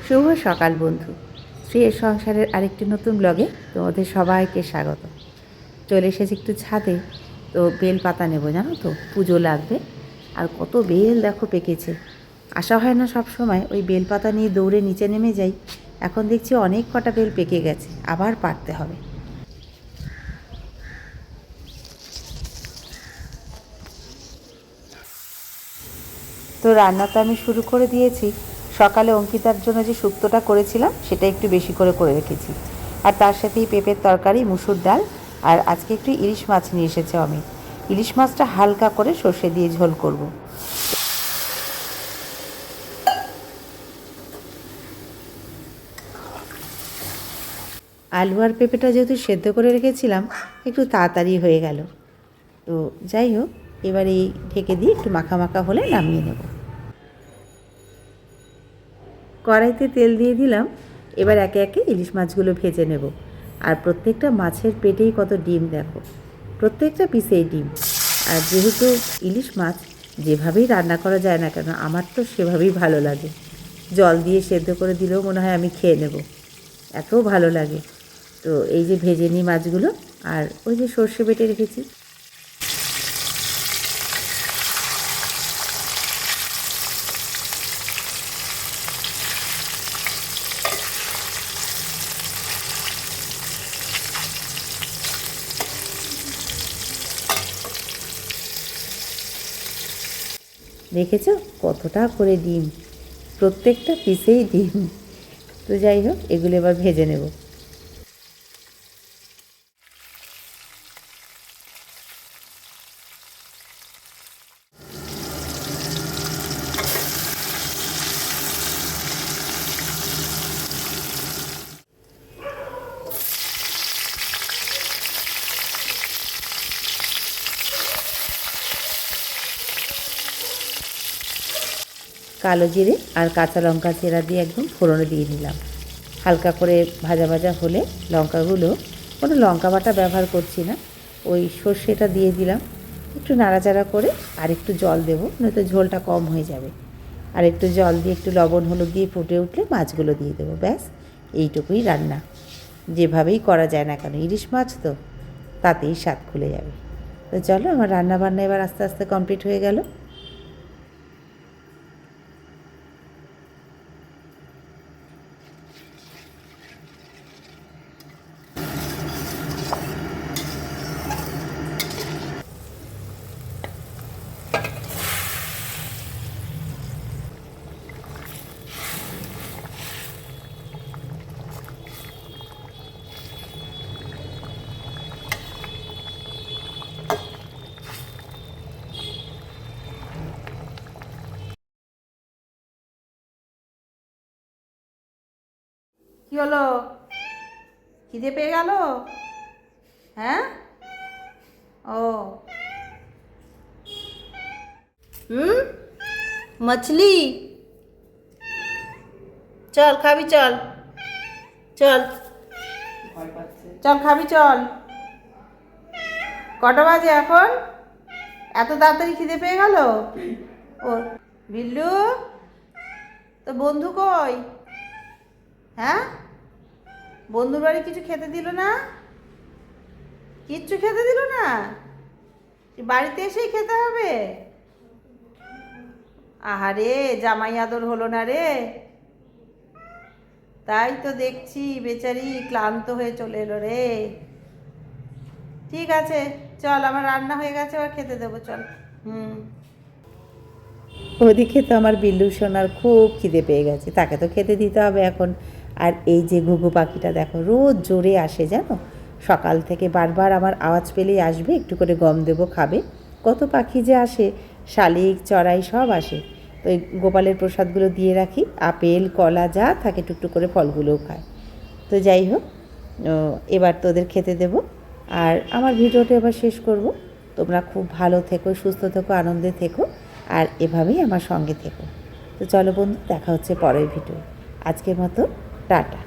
শুভ সকাল বন্ধু, শ্রীয়ের সংসারের আরেকটি নতুন ব্লগে তোমাদের সবাইকে স্বাগত। চলে এসেছি একটু ছাদে, তো বেল পাতা নেবো, জানো তো পুজো লাগবে। আর কত বেল দেখো পেকেছে, আসা হয় না সব সময়, ওই বেল পাতা নিয়ে দৌড়ে নিচে নেমে যাই। এখন দেখছি অনেক কটা বেল পেকে গেছে, আবার পাড়তে হবে। তো রান্না তো আমি শুরু করে দিয়েছি। সকালে অঙ্কিতার জন্য যে শুক্তোটা করেছিলাম সেটা একটু বেশি করে রেখেছি, আর তার সাথেই পেঁপের তরকারি, মুসুর ডাল, আর আজকে একটু ইলিশ মাছ নিয়ে এসেছে অমিত। ইলিশ মাছটা হালকা করে সর্ষে দিয়ে ঝোল করব। আলু আর পেঁপেটা যেহেতু সেদ্ধ করে রেখেছিলাম, একটু তাড়াতাড়ি হয়ে গেল। তো যাই হোক, এবার এই ঢেকে দিয়ে একটু মাখা মাখা হলে নামিয়ে নেব। কড়াইতে তেল দিয়ে দিলাম, এবার একে একে ইলিশ মাছগুলো ভেজে নেব। আর প্রত্যেকটা মাছের পেটেই কত ডিম দেখো, প্রত্যেকটা পিসেই ডিম। আর যেহেতু ইলিশ মাছ যেভাবেই রান্না করা যায় না কেন, আমার তো সেভাবেই ভালো লাগে। জল দিয়ে সেদ্ধ করে দিলেও মনে হয় আমি খেয়ে নেব, এত ভালো লাগে। তো এই যে ভেজে নিই মাছগুলো, আর ওই যে সর্ষে বেটে রেখেছি। দেখেছো কতটা করে ডিম, প্রত্যেকটা পিসেই ডিম। তো যাই হোক, এগুলো এবার ভেজে নেব। কালো জিরে আর কাঁচা লঙ্কা চেরা দিয়ে একদম ফোড়নে দিয়ে নিলাম। হালকা করে ভাজা ভাজা হলে লঙ্কাগুলো, কোনো লঙ্কা বাটা ব্যবহার করছি না, ওই সর্ষেটা দিয়ে দিলাম। একটু নাড়াচাড়া করে আর একটু জল দেবো, নয়তো ঝোলটা কম হয়ে যাবে। আর একটু জল দিয়ে একটু লবণ হলুদ দিয়ে ফুটে উঠলে মাছগুলো দিয়ে দেবো, ব্যাস এইটুকুই রান্না। যেভাবেই করা যায় না কেন, ইলিশ মাছ তো তাতেই স্বাদ খুলে যাবে। তো চলো, আমার রান্না বান্না এবার আস্তে আস্তে কমপ্লিট হয়ে গেল। কি হলো, খিদে পেয়ে গেল? হ্যাঁ, ও মছলি, চল খাবি, চল চল চল খাবি, চল। কটা বাজে এখন? এত তাড়াতাড়ি খিদে পেয়ে গেল? ও বিল্লু, তো বন্ধু কই? হ্যাঁ, বন্ধুর বাড়ি কিছু খেতে দিল না? কিচ্ছু খেতে দিল না? বাড়িতে এসেই খেতে হবে? আহারে, জামাই আদর হলো না রে। তাই তো দেখছি, বেচারি ক্লান্ত হয়ে চলে এলো রে। ঠিক আছে, চল, আমার রান্না হয়ে গেছে, আর খেতে দেবো, চল। ওদিকে তো আমার বিল্লু সোনার খুব খিদে পেয়ে গেছে, তাকে তো খেতে দিতে হবে এখন। আর এই যে ঘুঘু পাখিটা দেখো, রোজ জোরে আসে জানো, সকাল থেকে বারবার আমার আওয়াজ পেলেই আসবে, একটু করে গম দেবো, খাবে। কত পাখি যে আসে, শালিক চড়াই সব আসে। তো এই গোপালের প্রসাদগুলো দিয়ে রাখি, আপেল কলা যা থাকে টুকটুক করে ফলগুলোও খায়। তো যাই হোক, এবার তোদের খেতে দেব, আর আমার ভিডিওটা এবার শেষ করব। তোমরা খুব ভালো থেকো, সুস্থ থেকো, আনন্দে থেকো, আর এভাবেই আমার সঙ্গে থেকো। তো চলো বন্ধু, দেখা হচ্ছে পরের ভিডিও। আজকের মতো টাটা।